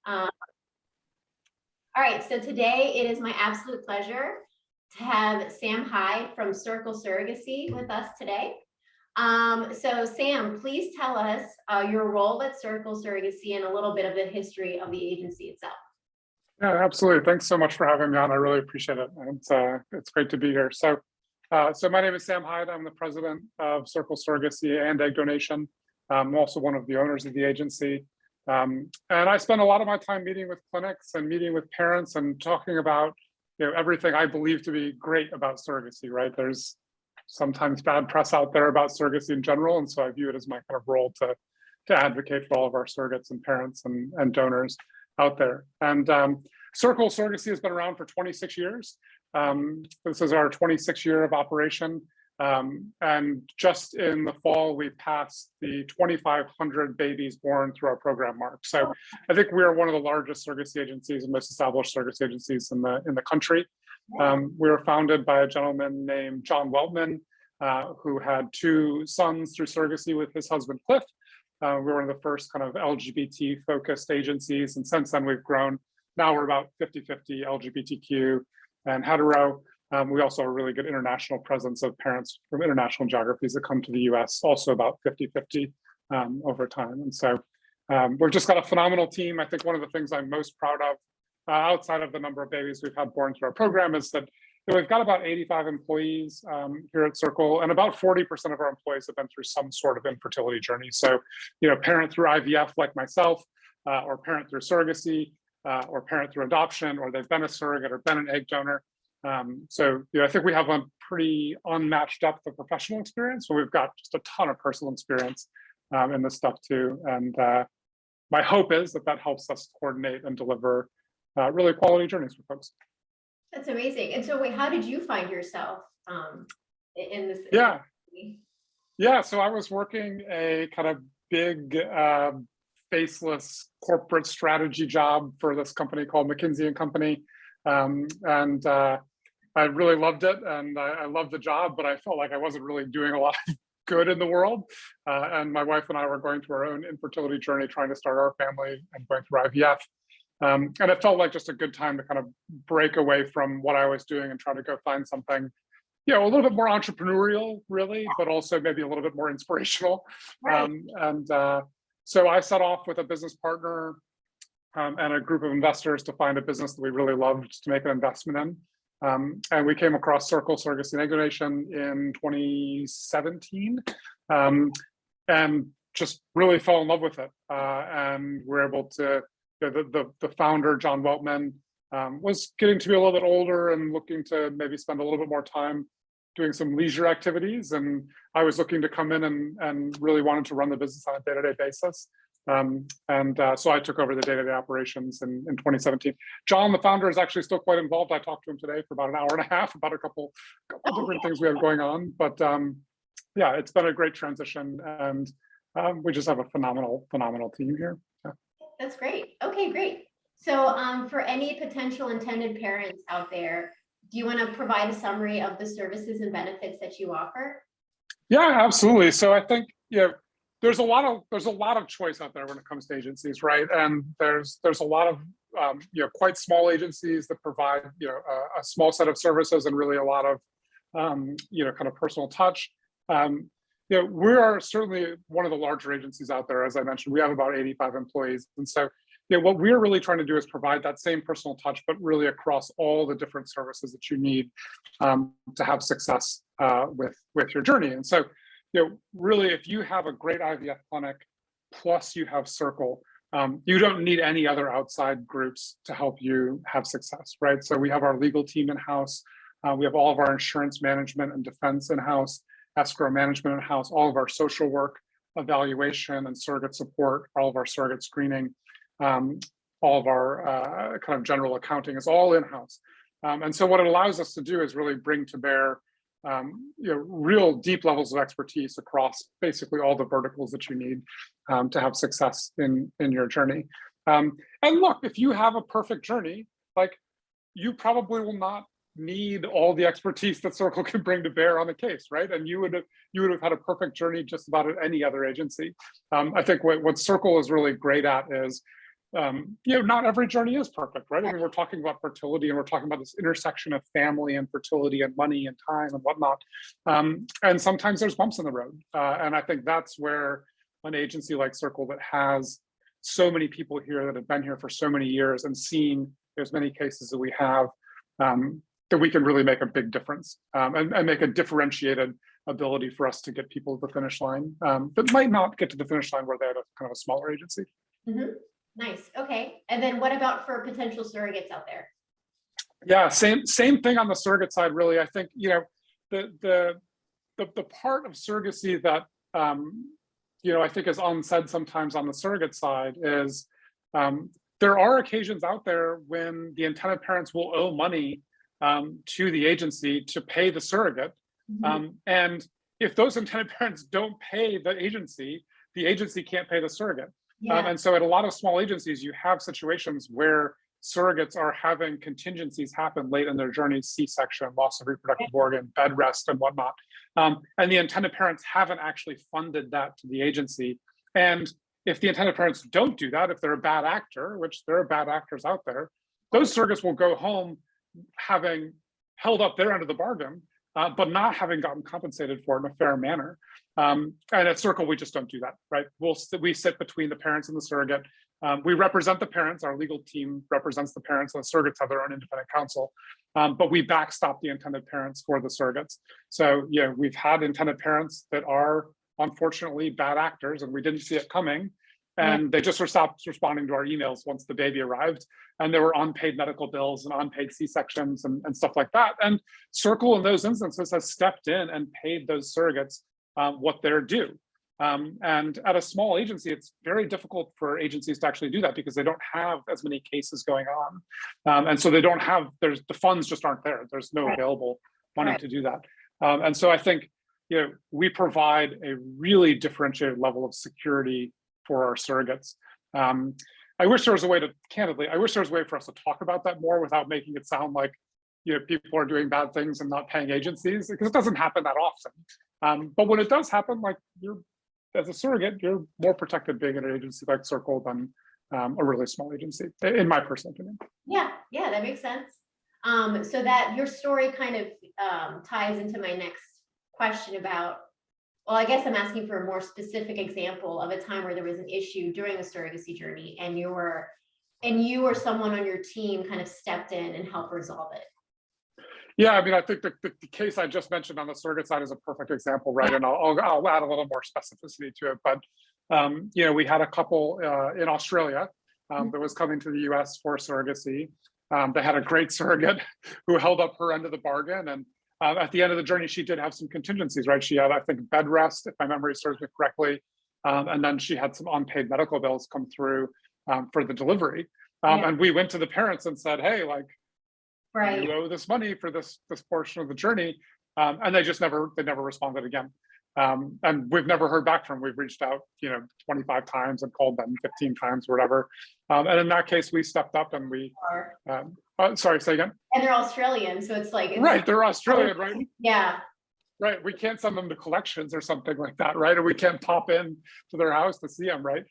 Um, all right, so today it is my absolute pleasure to have Sam Hyde from Circle Surrogacy with us today. So Sam, please tell us your role at Circle Surrogacy and a little bit of the history of the agency itself. Yeah, absolutely. Thanks so much for having me on. I really appreciate it. It's great to be here. So my name is Sam Hyde. I'm the president of Circle Surrogacy and Egg Donation. I'm also one of the owners of the agency. And I spend a lot of my time meeting with clinics and meeting with parents and talking about everything I believe to be great about surrogacy, right? There's sometimes bad press out there about surrogacy in general. And so I view it as my kind of role to advocate for all of our surrogates and parents and donors out there. And Circle Surrogacy has been around for 26 years. This is our 26th year of operation. And just in the fall, we passed the 2,500 babies born through our program mark. So I think we are one of the largest surrogacy agencies and most established surrogacy agencies in the country. We were founded by a gentleman named John Weltman, who had 2 sons through surrogacy with his husband, Cliff. We were one of the first kind of LGBT focused agencies. And since then we've grown. Now we're about 50-50 LGBTQ and hetero. We also have a really good international presence of parents from international geographies that come to the US, also about 50-50 over time. And so we've just got a phenomenal team. I think one of the things I'm most proud of outside of the number of babies we've had born through our program is that we've got about 85 employees here at Circle, and about 40% of our employees have been through some sort of infertility journey. So, parent through IVF like myself, or parent through surrogacy, or parent through adoption, or they've been a surrogate or been an egg donor. So, I think we have a pretty unmatched depth of professional experience, but we've got just a ton of personal experience in this stuff too. And my hope is that helps us coordinate and deliver really quality journeys for folks. That's amazing. And so wait, how did you find yourself in this? Yeah. So I was working a kind of big faceless corporate strategy job for this company called McKinsey & Company. And I really loved it. And I loved the job, but I felt like I wasn't really doing a lot of good in the world. And my wife and I were going through our own infertility journey, trying to start our family and going through IVF. And it felt like just a good time to kind of break away from what I was doing and try to go find something, a little bit more entrepreneurial, really, but also maybe a little bit more inspirational. Right. So I set off with a business partner and a group of investors to find a business that we really loved to make an investment in. And we came across Circle Surrogacy and Egg Donation in 2017 and just really fell in love with it. And we're able to, the founder, John Weltman, was getting to be a little bit older and looking to maybe spend a little bit more time doing some leisure activities. And I was looking to come in and really wanted to run the business on a day-to-day basis. So I took over the day-to-day operations in 2017. John, the founder, is actually still quite involved. I talked to him today for about an hour and a half about a couple different things we have going on. But yeah, it's been a great transition, and we just have a phenomenal team here. Yeah. That's great. Okay, great. So for any potential intended parents out there, do you want to provide a summary of the services and benefits that you offer? Yeah, absolutely. So I think there's a lot of choice out there when it comes to agencies, right? And there's a lot of quite small agencies that provide a small set of services and really a lot of kind of personal touch. We are certainly one of the larger agencies out there. As I mentioned, we have about 85 employees. And so what we're really trying to do is provide that same personal touch, but really across all the different services that you need to have success with your journey. And so, really, if you have a great IVF clinic, plus you have Circle, you don't need any other outside groups to help you have success, right? So we have our legal team in-house. We have all of our insurance management and defense in-house, escrow management in-house, all of our social work, evaluation and surrogate support, all of our surrogate screening, all of our kind of general accounting is all in-house. And so what it allows us to do is really bring to bear real deep levels of expertise across basically all the verticals that you need to have success in your journey. And look, if you have a perfect journey, like, you probably will not need all the expertise that Circle can bring to bear on the case, right? And you would have had a perfect journey just about at any other agency. I think what Circle is really great at is not every journey is perfect, right? I mean, we're talking about fertility and we're talking about this intersection of family and fertility and money and time and whatnot. And sometimes there's bumps in the road. And I think that's where an agency like Circle that has so many people here that have been here for so many years and seen as many cases that we have, that we can really make a big difference and make a differentiated ability for us to get people to the finish line that might not get to the finish line where they had a kind of a smaller agency. Nice. Okay. And then what about for potential surrogates out there? Yeah, same thing on the surrogate side, really. I think, the part of surrogacy that, I think is unsaid sometimes on the surrogate side is there are occasions out there when the intended parents will owe money to the agency to pay the surrogate. And if those intended parents don't pay the agency can't pay the surrogate. And so at a lot of small agencies, you have situations where surrogates are having contingencies happen late in their journey, C-section, loss of reproductive organ, bed rest, and whatnot. And the intended parents haven't actually funded that to the agency. And if the intended parents don't do that, if they're a bad actor, which there are bad actors out there, those surrogates will go home having held up their end of the bargain, but not having gotten compensated for it in a fair manner. And at Circle, we just don't do that, right? We sit between the parents and the surrogate. We represent the parents. Our legal team represents the parents, and the surrogates have their own independent counsel. But we backstop the intended parents for the surrogates. So we've had intended parents that are unfortunately bad actors, and we didn't see it coming. And they just stopped responding to our emails once the baby arrived. And there were unpaid medical bills and unpaid C-sections and stuff like that. And Circle in those instances has stepped in and paid those surrogates what they're due. And at a small agency, it's very difficult for agencies to actually do that because they don't have as many cases going on. And so they don't have, the funds just aren't there. There's no available money to do that. And so I think, we provide a really differentiated level of security for our surrogates. I wish there was a way to, candidly, I wish there was a way for us to talk about that more without making it sound like people are doing bad things and not paying agencies, because it doesn't happen that often. But when it does happen, like as a surrogate, you're more protected being in an agency like Circle than a really small agency, in my personal opinion. Yeah, that makes sense. So that your story kind of ties into my next question about, well, I guess I'm asking for a more specific example of a time where there was an issue during a surrogacy journey and you or someone on your team kind of stepped in and helped resolve it. Yeah, I mean, I think the case I just mentioned on the surrogate side is a perfect example, right? And I'll add a little more specificity to it. But, we had a couple in Australia that was coming to the US for surrogacy. They had a great surrogate who held up her end of the bargain. And at the end of the journey, she did have some contingencies, right? She had, I think, bed rest, if my memory serves me correctly. And then she had some unpaid medical bills come through for the delivery. And we went to the parents and said, hey, like, you owe this money for this portion of the journey. And they never responded again. And we've never heard back from them. We've reached out, 25 times and called them 15 times or whatever. And in that case, we stepped up and we, sorry, say again. And they're Australian, so it's like. Right, they're Australian, right? Yeah. Right, we can't send them to collections or something like that, right? Or we can't pop in to their house to see them, right?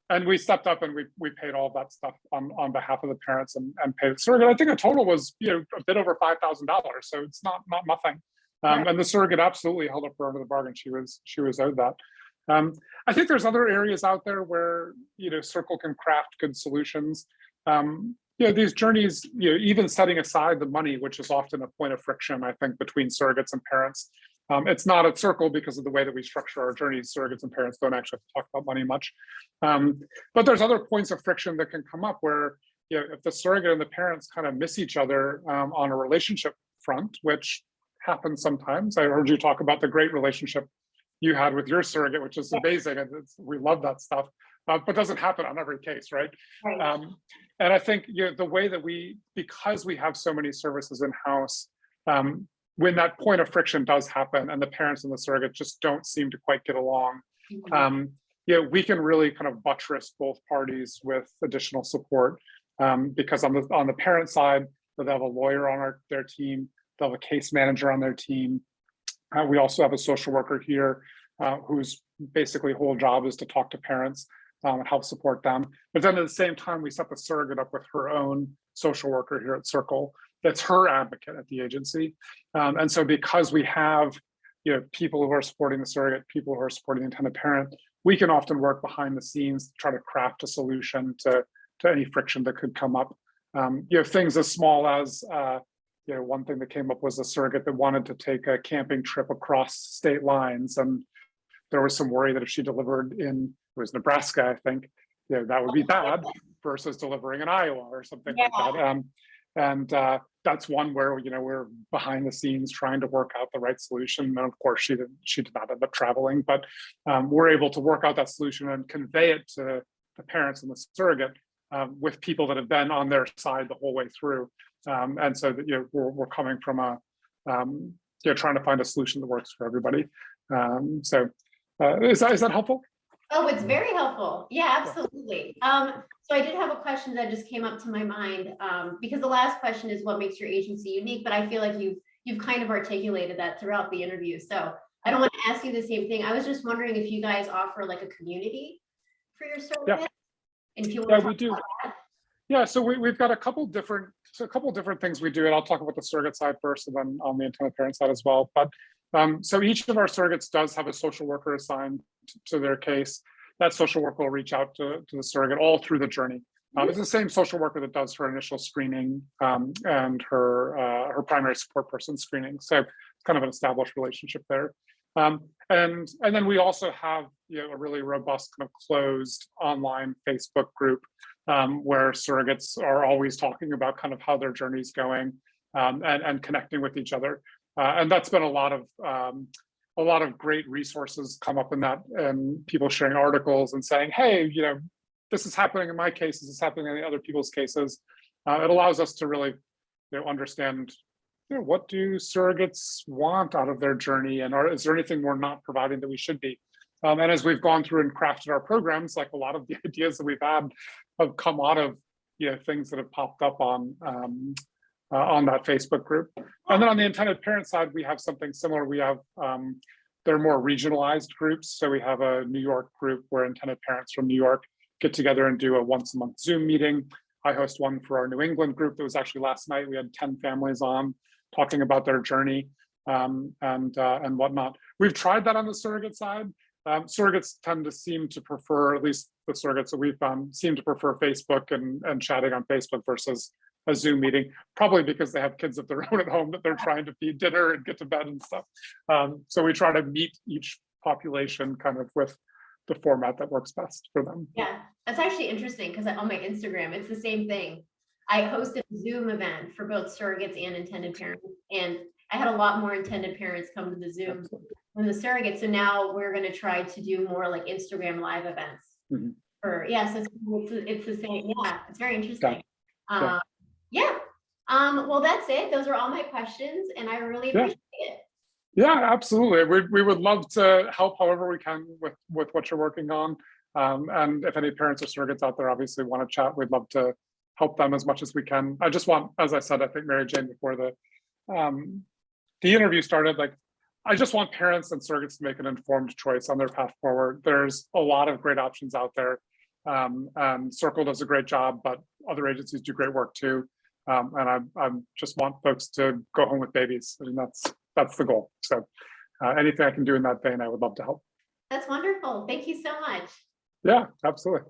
And we stepped up and we paid all that stuff on behalf of the parents and paid the surrogate. I think the total was a bit over $5,000, so it's not nothing. And the surrogate absolutely held up her end of the bargain. She was owed that. I think there's other areas out there where Circle can craft good solutions. These journeys, even setting aside the money, which is often a point of friction, I think, between surrogates and parents. It's not at Circle because of the way that we structure our journeys. Surrogates and parents don't actually have to talk about money much. But there's other points of friction that can come up where, if the surrogate and the parents kind of miss each other on a relationship front, which happens sometimes. I heard you talk about the great relationship you had with your surrogate, which is amazing. And we love that stuff, but doesn't happen on every case, right? And I think the way that because we have so many services in-house, when that point of friction does happen and the parents and the surrogate just don't seem to quite get along, we can really kind of buttress both parties with additional support, because on the parent side, they have a lawyer on their team, they'll have a case manager on their team. We also have a social worker here whose basically whole job is to talk to parents and help support them. But then at the same time, we set the surrogate up with her own social worker here at Circle. That's her advocate at the agency. And so because we have people who are supporting the surrogate, people who are supporting the intended parent, we can often work behind the scenes to try to craft a solution to any friction that could come up. Things as small as one thing that came up was a surrogate that wanted to take a camping trip across state lines, and there was some worry that if she delivered in, it was Nebraska, I think, that would be bad versus delivering in Iowa or something like that. And that's one where we're behind the scenes trying to work out the right solution. And of course, she did not end up traveling, but we're able to work out that solution and convey it to the parents and the surrogate with people that have been on their side the whole way through. And so that we're coming from a trying to find a solution that works for everybody. So is that helpful? Oh, it's very helpful. Yeah, absolutely. So I did have a question that just came up to my mind, because the last question is what makes your agency unique, but I feel like you've kind of articulated that throughout the interview. So I don't want to ask you the same thing. I was just wondering if you guys offer like a community for your surrogate. And if you want to we do. Yeah, so we've got a couple different things we do, and I'll talk about the surrogate side first, and then on the intended parent side as well. But so each of our surrogates does have a social worker assigned to their case. That social worker will reach out to the surrogate all through the journey. It's the same social worker that does her initial screening and her primary support person screening. So it's kind of an established relationship there. And then we also have a really robust kind of closed online Facebook group where surrogates are always talking about kind of how their journey's going and connecting with each other. And that's been a lot of great resources come up in that, and people sharing articles and saying, hey, this is happening in my case, this is happening in other people's cases. It allows us to really understand what do surrogates want out of their journey, and is there anything we're not providing that we should be? And as we've gone through and crafted our programs, like a lot of the ideas that we've had have come out of things that have popped up on that Facebook group. And then on the intended parent side, we have something similar. We have they're more regionalized groups. So we have a New York group where intended parents from New York get together and do a once-a-month Zoom meeting. I host one for our New England group that was actually last night. We had 10 families on talking about their journey and whatnot. We've tried that on the surrogate side. Surrogates tend to seem to prefer, at least the surrogates that we've found, seem to prefer Facebook and chatting on Facebook versus a Zoom meeting, probably because they have kids of their own at home that they're trying to feed dinner and get to bed and stuff. So we try to meet each population kind of with the format that works best for them. Yeah, that's actually interesting because on my Instagram, it's the same thing. I hosted a Zoom event for both surrogates and intended parents, and I had a lot more intended parents come to the Zoom than the surrogates. So now we're going to try to do more like Instagram live events. Mm-hmm. So it's the same. Yeah, it's very interesting. Well, that's it. Those are all my questions, and I really appreciate it. Yeah, absolutely. We would love to help however we can with what you're working on. And if any parents or surrogates out there obviously want to chat, we'd love to help them as much as we can. I just want, as I said, I think Mary Jane before the interview started, like, I just want parents and surrogates to make an informed choice on their path forward. There's a lot of great options out there. And Circle does a great job, but other agencies do great work too. And I just want folks to go home with babies. I mean, that's the goal. So anything I can do in that vein, I would love to help. That's wonderful. Thank you so much. Yeah, absolutely.